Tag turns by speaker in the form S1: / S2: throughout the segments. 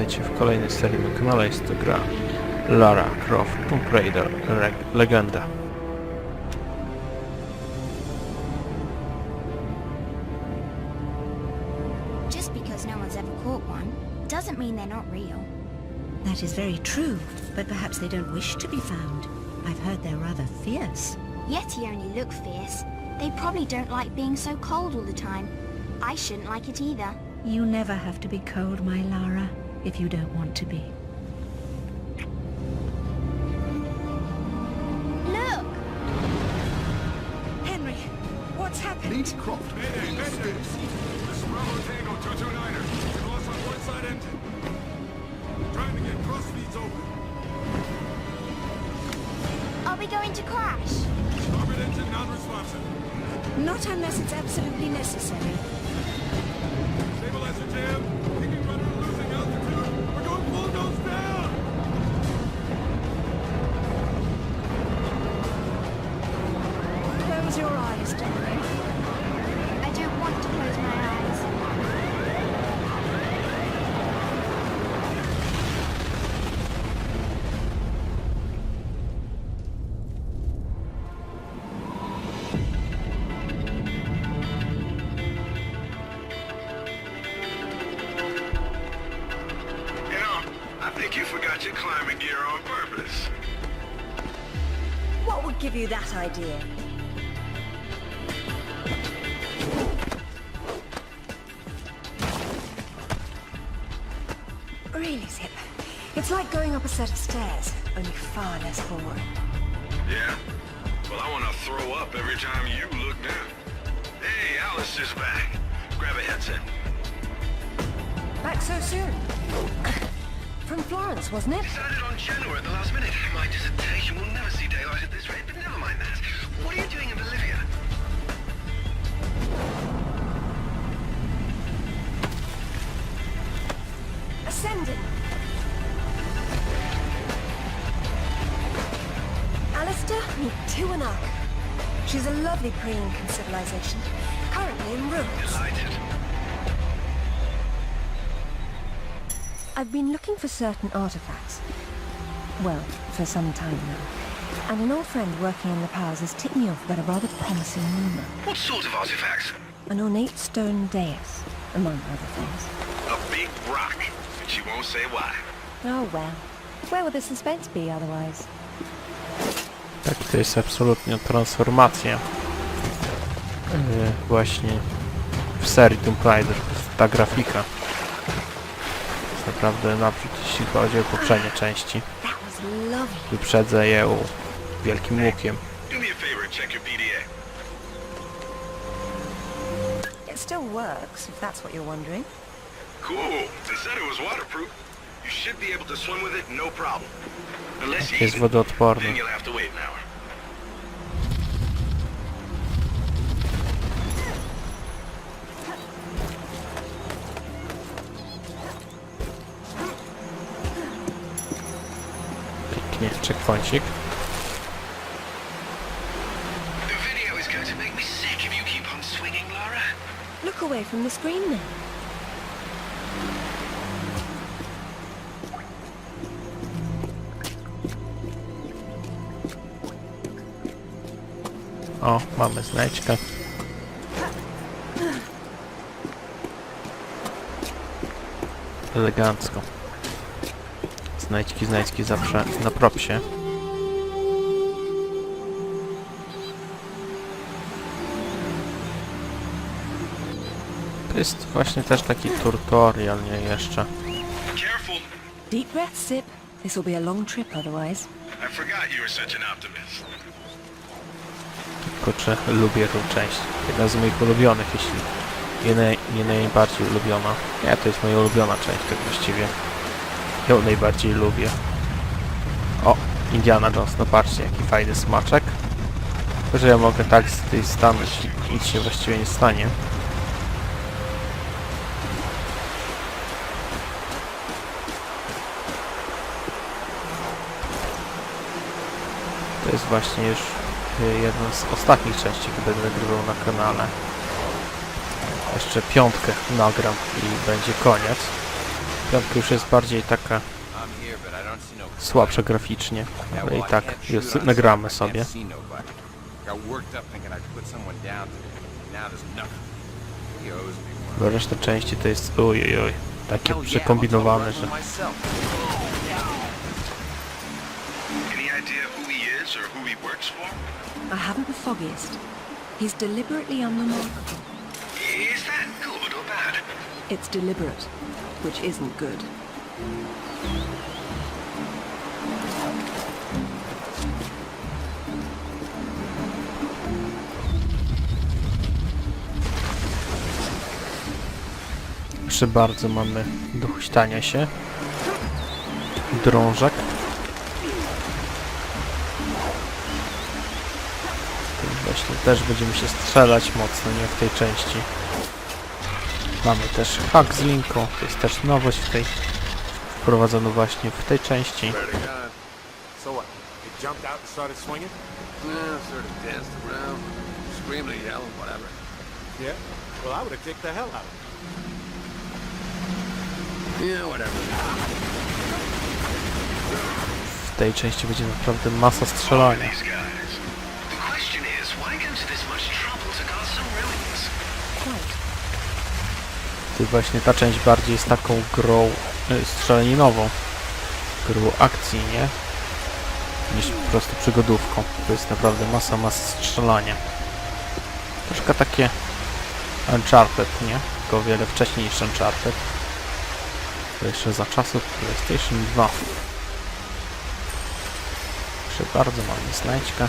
S1: Witajcie w kolejnej serii na kanale. Jest to gra Lara Croft, Tomb Raider, Legenda.
S2: Just because no one's ever caught one doesn't mean they're not real.
S3: That is very true, but perhaps they don't wish to be found. I've heard they're rather fierce.
S2: Yeti only look fierce. They probably don't like being so cold all the time. I shouldn't like it either.
S3: You never have to be cold, my Lara, if you don't want to be.
S2: Look!
S3: Henry, what's happened?
S4: Lady Croft.
S5: Mayday, mayday! This is Bravo Tango 229er. We lost our port side engine. Trying to get cross feeds open.
S2: Are we going to crash?
S5: Starboard engine non-responsive.
S3: Not unless it's absolutely necessary.
S5: Stabilizer jam. Kicking rudder losing altitude. We're going full nose down!
S3: Close your eyes, darling.
S2: I don't want to close my eyes.
S5: You know, I think you forgot your climbing gear on purpose.
S3: What would give you that idea? Really, Zip. It's like going up a set of stairs, only far less boring.
S5: Yeah? Well, I want to throw up every time you look down. Hey, Alice is back. Grab a headset.
S3: Back so soon? From Florence, wasn't it?
S6: Decided on Genoa at the last minute. My dissertation will never see daylight at this rate, but never mind that. What are you doing in Bolivia?
S3: Ascending. Alistair, meet Tiwanaku. She's a lovely pre-Incan civilization, currently in ruins.
S6: Delighted.
S3: I've been looking for certain artifacts. Well, for some time now. And an old friend working in the powers has tipped me off about a rather promising rumor.
S6: What sort of artifacts?
S3: An ornate stone dais, among other things.
S5: A big rock. And she won't say why.
S3: Oh well. Where would the suspense be otherwise?
S1: Tak, to jest absolutnie transformacja. Właśnie w serii Tomb Raider. Ta grafika jest naprawdę naprzód, jeśli chodzi o poprzednie części.
S3: That was lovely.
S1: Wyprzedzę je wielkim łukiem.
S5: Do me a favor and check your PDA.
S3: It still works, if that's what you're wondering.
S5: Cool. They said it was waterproof. You should be able to swim with it, no problem. Unless you
S1: Jest
S5: eat it,
S1: wodoodporny.
S5: then you'll have to wait an hour.
S1: Pięknie, checkpointik.
S6: The video is going to make me sick if you keep on swinging, Lara.
S3: Look away from the screen then.
S1: O, mamy znajdźkę. Elegancko. Znajdźki zawsze na propsie. To jest właśnie też taki tutorial, nie jeszcze.
S5: Careful.
S3: Deep breath, Sip. This will be a long trip otherwise.
S5: I forgot you were such an optimist.
S1: Kurczę, lubię tę część. Jedna z moich ulubionych, jeśli nie najbardziej ulubiona. Nie, to jest moja ulubiona część, tak właściwie. Ją najbardziej lubię. O, Indiana Jones, no patrzcie, jaki fajny smaczek. Tylko, że ja mogę tak z tej stanąć i nic się właściwie nie stanie. To jest właśnie już jedna z ostatnich części, które będę nagrywał na kanale. Jeszcze 5 nagram i będzie koniec. Piątka już jest bardziej taka słabsza graficznie, ale i tak już nagramy sobie. Bo reszta części to jest ojojoj, takie przekombinowane, że...
S5: Any idea who he is or who he works for?
S3: I haven't the foggiest. He's deliberately unremarkable.
S5: Is that good or bad?
S3: It's deliberate, which isn't good.
S1: Proszę bardzo, mamy do huśtania się. Drążek. Tu właśnie też będziemy się strzelać mocno, nie w tej części. Mamy też hak z linką, to jest też nowość w tej... wprowadzono właśnie w tej części.
S4: So what? It jumped out and started swinging?
S6: Yeah, sort of danced around, screamed and yelled, whatever.
S4: Yeah? Well, I would have kicked the hell out of it.
S6: Yeah, whatever.
S1: W tej części będzie naprawdę masa strzelania.
S5: These guys.
S6: The question is, why go to this much trouble to cause some ruins?
S3: Quite.
S1: Tu właśnie ta część bardziej jest taką grą strzelaninową. Grą akcji, nie? Niż po prostu przygodówką. To jest naprawdę masa strzelania. Troszkę takie Uncharted, nie? Tylko o wiele wcześniej niż Uncharted. To jeszcze za czasów PlayStation 2. Proszę bardzo, mamy znajdźkę.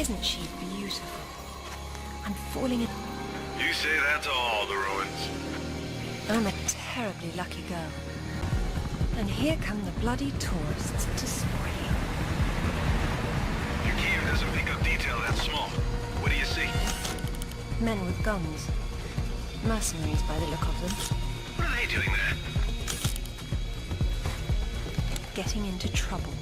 S3: Isn't she beautiful? I'm falling in...
S5: You say that to all the ruins.
S3: I'm a terribly lucky girl. And here come the bloody tourists to spoil it.
S5: Your gear doesn't pick up detail that small. What do you see?
S3: Men with guns. Mercenaries by the look of them.
S5: What are they doing there?
S3: Getting into trouble.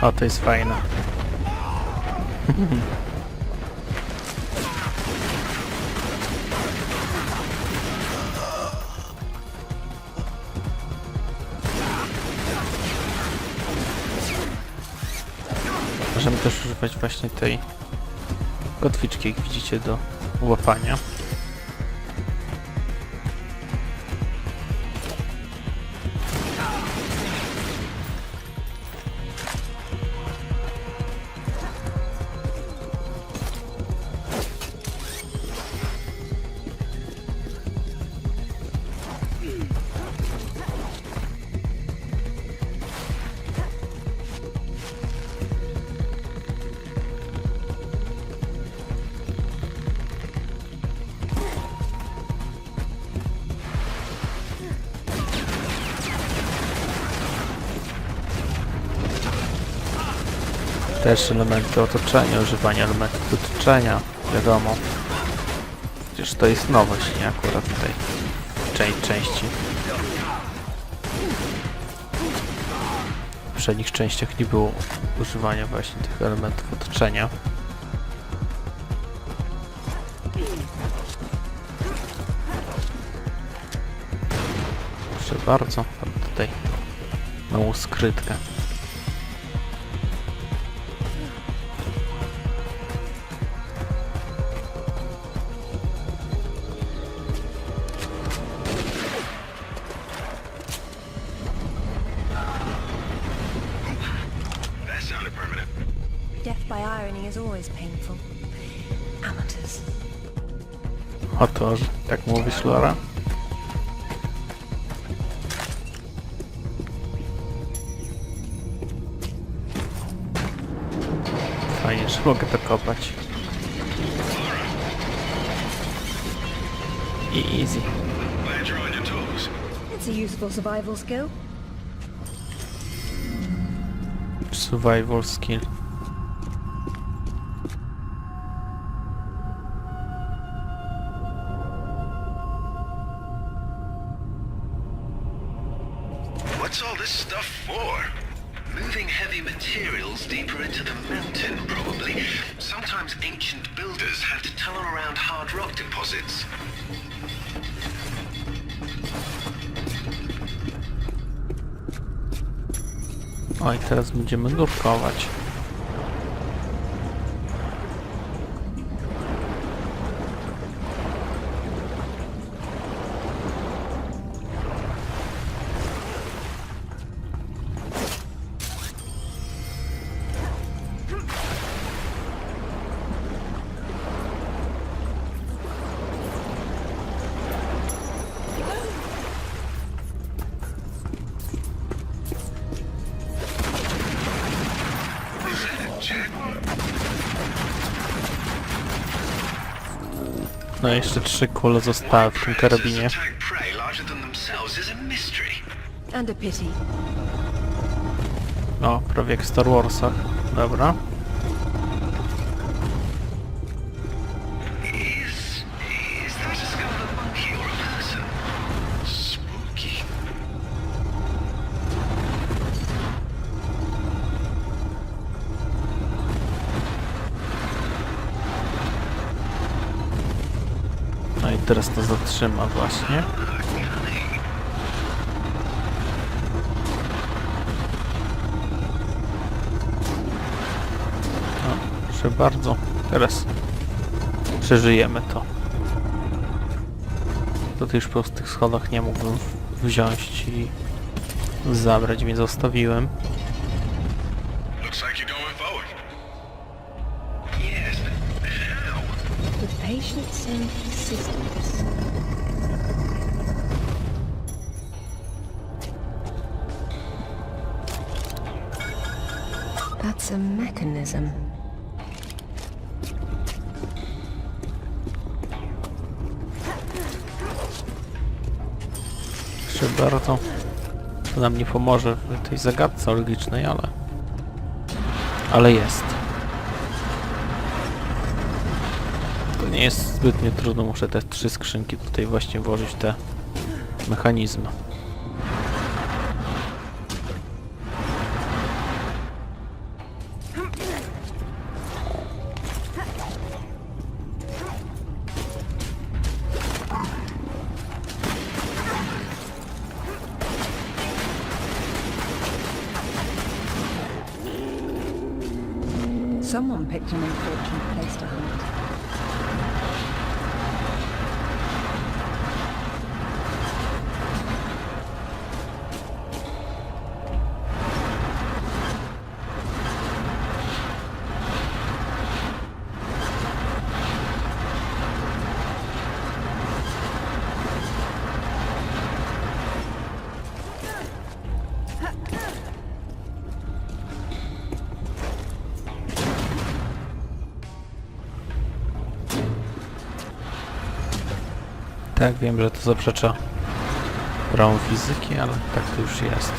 S1: O, to jest fajne. Możemy też używać właśnie tej kotwiczki, jak widzicie, do łapania. Też elementy otoczenia, używanie elementów otoczenia, wiadomo. Przecież to jest nowość, nie akurat w tej części. W poprzednich częściach nie było używania właśnie tych elementów otoczenia. Proszę bardzo, mam tutaj małą skrytkę.
S3: Death by irony is always painful. Amateurs.
S1: Oto, tak mówisz, Lara? Fajnie, że mogę to kopać. I easy.
S5: Glad you're on your toes.
S3: That's a useful survival skill.
S1: Survival skill.
S6: What's all this stuff for? Moving heavy materials deeper into the mountain, probably. Sometimes ancient builders had to tunnel around hard rock deposits.
S1: O, i teraz będziemy nurkować. No jeszcze 3 kule zostały w tym karabinie.
S3: And a pity.
S1: O, prawie jak w Star Warsach. Dobra. No i teraz to zatrzyma właśnie. No, proszę bardzo. Teraz przeżyjemy to. Tutaj już po tych schodach nie mógłbym wziąć i zabrać, więc zostawiłem.
S5: Looks like you're going forward.
S6: Yes, but how?
S3: With patience and persistence. That's a mechanism.
S1: Proszę bardzo. To nam nie pomoże w tej zagadce logicznej, ale jest. To nie jest zbytnio trudno, muszę te 3 skrzynki tutaj właśnie włożyć, te mechanizmy.
S3: Someone picked an unfortunate place to hunt.
S1: Tak, wiem, że to zaprzecza prawom fizyki, ale tak to już jest.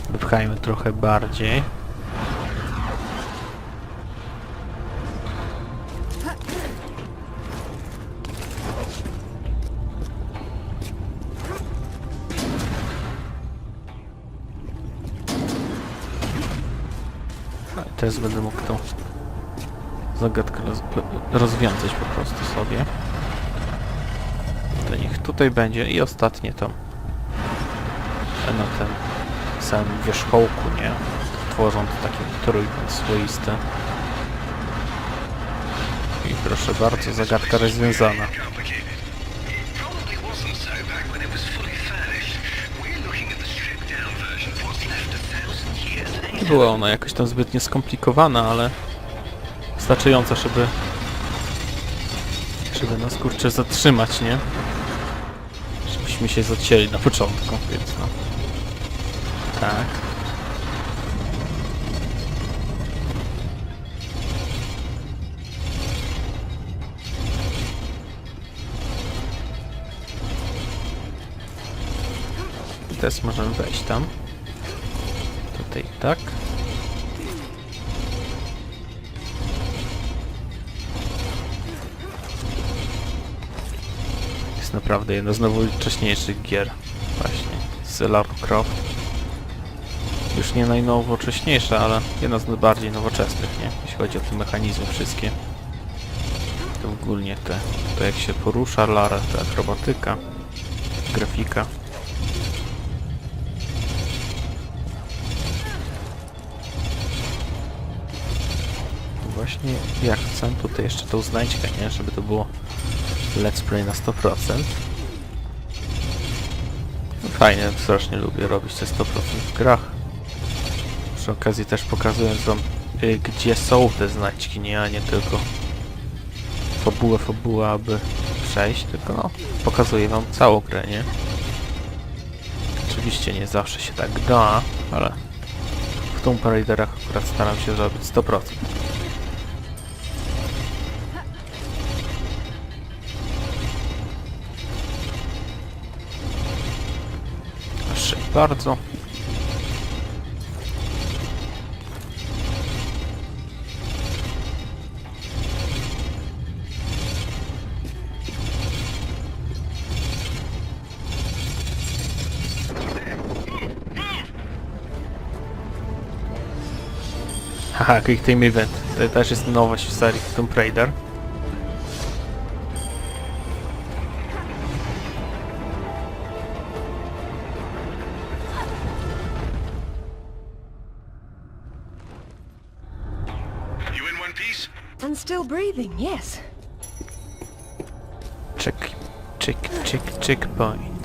S1: Wypchajmy trochę bardziej. No i teraz będę mógł tą zagadkę rozwiązać po prostu sobie. To niech tutaj będzie i ostatnie to na tym samym wierzchołku, nie? Tworząc taki trójkąt swoisty. I proszę bardzo, zagadka rozwiązana. Nie była ona jakoś tam zbytnio skomplikowana, ale wystarczająca, żeby nas kurczę zatrzymać, nie? Żebyśmy się zacięli na początku, więc no. Tak. teraz możemy wejść tam. Tutaj tak. Jest naprawdę jedna z najnowocześniejszych gier. Właśnie, z Larą Croft. Już nie najnowocześniejsza, ale jedna z najbardziej nowoczesnych, nie? Jeśli chodzi o te mechanizmy wszystkie. To ogólnie to jak się porusza Lara, ta akrobatyka, grafika. Właśnie ja chcę tutaj jeszcze tą znajdźkę, nie? Żeby to było let's play na 100%. No fajnie, strasznie lubię robić te 100% w grach. Przy okazji też pokazując wam, gdzie są te znajdźki, nie? A nie tylko fabułę, aby przejść, tylko no, pokazuję wam całą grę, nie? Oczywiście nie zawsze się tak da, ale w Tomb Raiderach akurat staram się zrobić 100%. Proszę bardzo. Haha, Quick Time Event. To też jest nowość w serii Tomb Raider.
S5: You in one piece?
S3: And still breathing, yes.
S1: Checkpoint.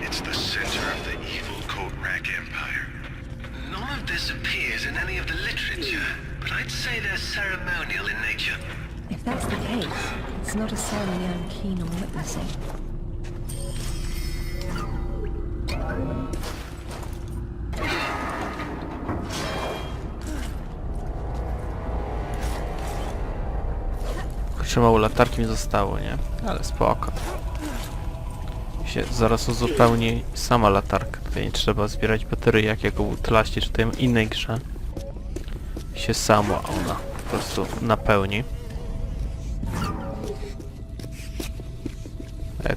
S5: It's the center of the evil coat rack empire.
S6: None of this appears in any of the literature, but I'd say they're ceremonial in nature.
S3: If that's the case, it's not a ceremony I'm keen on witnessing.
S1: Kurczę, mało latarki mi zostało, nie? Ale spoko. Się zaraz uzupełni sama latarka. Tutaj nie trzeba zbierać baterii jak u Outlaście czy tej innej grze. Się samo ona po prostu napełni.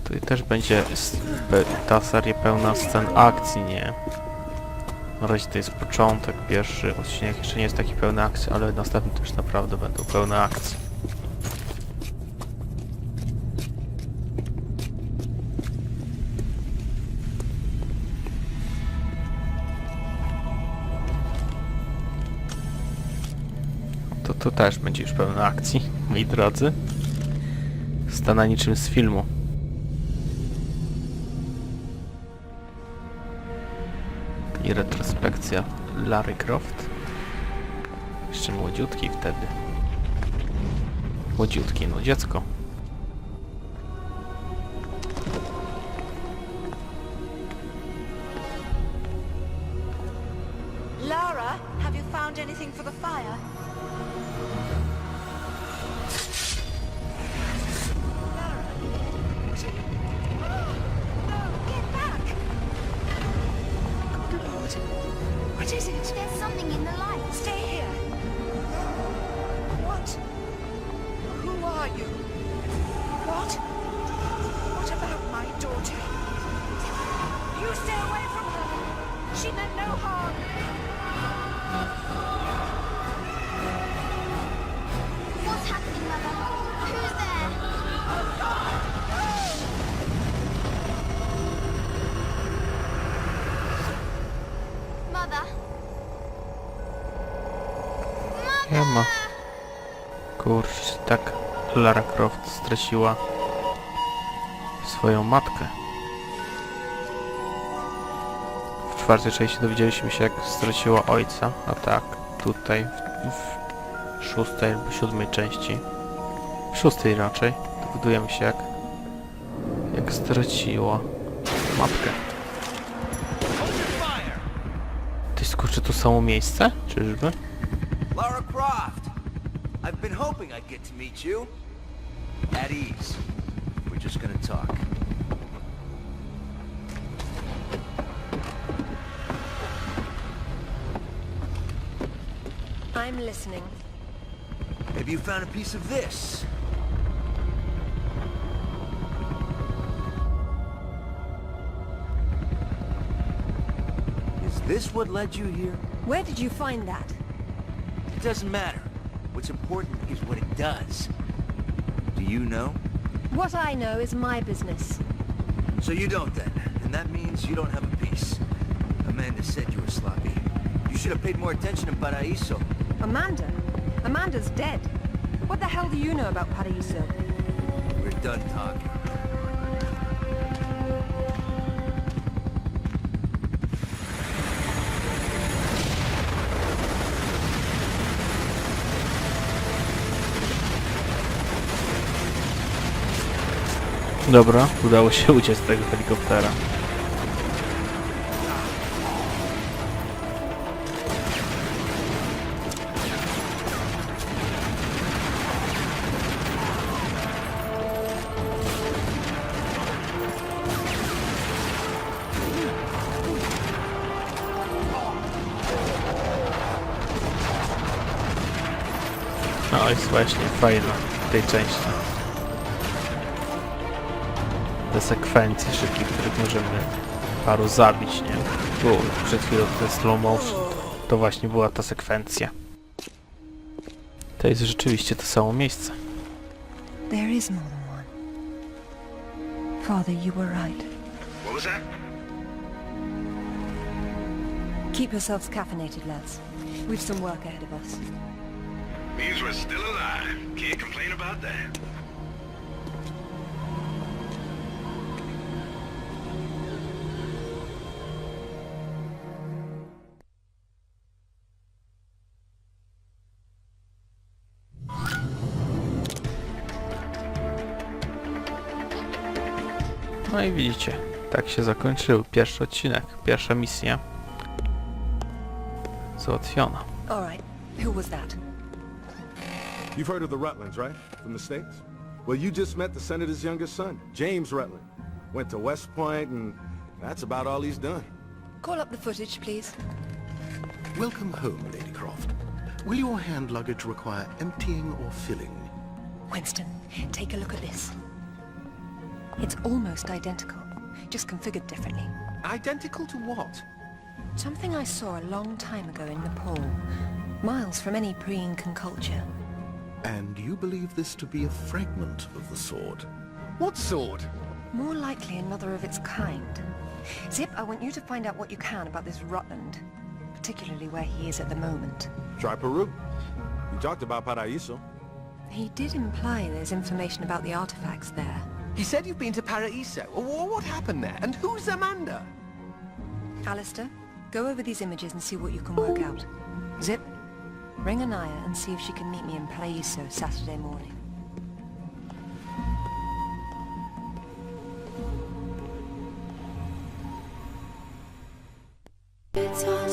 S1: Tutaj też będzie ta seria pełna scen akcji, nie? Na razie to jest początek, pierwszy odcinek jeszcze nie jest taki pełny akcji, ale następny też naprawdę będą pełne akcji. To też będzie już pełno akcji, moi drodzy. Stana niczym z filmu. I retrospekcja Lary Croft. Jeszcze młodziutki wtedy. Młodziutki, no dziecko.
S7: Lara, have you found anything for the fire?
S2: What is it? There's something in the light.
S7: Stay here. What? Who are you? What? What about my daughter? You stay away from her. She meant no harm.
S1: ma. Kurczę, tak Lara Croft straciła swoją matkę. W czwartej części dowiedzieliśmy się, jak straciła ojca, a tak, tutaj w szóstej albo siódmej części, w szóstej raczej, dowiadujemy się, jak straciła matkę. Ty skurczy to samo miejsce? Czyżby?
S8: Larą Croft! I've been hoping I'd get to meet you. At ease. We're just gonna talk.
S3: I'm listening.
S8: Maybe you found a piece of this. Is this what led you here?
S3: Where did you find that?
S8: It doesn't matter. What's important is what it does. Do you know?
S3: What I know is my business.
S8: So you don't then, and that means you don't have a piece. Amanda said you were sloppy. You should have paid more attention in Paraíso.
S3: Amanda? Amanda's dead. What the hell do you know about Paraíso?
S8: We're done talking.
S1: Dobra, udało się uciec z tego helikoptera. No jest właśnie fajna w tej części. Te sekwencje szybkie, których możemy paru zabić, nie? Przed chwilą ten slow motion, to właśnie była ta sekwencja. To jest rzeczywiście to samo miejsce.
S3: There is more than one. Father, you were right.
S5: What was that?
S3: Keep yourselves caffeinated, lads. We've some work ahead of us.
S5: Means we're still alive. Can't complain about that.
S1: No i widzicie, tak się zakończył pierwszy odcinek, pierwsza misja załatwiona.
S3: All right, who was that?
S4: You've heard of the Rutlands, right? From the States? Well, you just met the senator's youngest son, James Rutland. Went to West Point, and that's about all he's done.
S3: Call up the footage, please.
S9: Welcome home, Lady Croft. Will your hand luggage require emptying or filling?
S3: Winston, take a look at this. It's almost identical, just configured differently.
S9: Identical to what?
S3: Something I saw a long time ago in Nepal, miles from any pre-Incan culture.
S9: And you believe this to be a fragment of the sword?
S8: What sword?
S3: More likely another of its kind. Zip, I want you to find out what you can about this Rutland, particularly where he is at the moment.
S4: Try Peru. You talked about Paraíso.
S3: He did imply there's information about the artifacts there.
S8: He said you've been to Paraíso. What happened there? And who's Amanda?
S3: Alistair, go over these images and see what you can work out. Zip, ring Anaya and see if she can meet me in Paraíso Saturday morning.
S2: It's all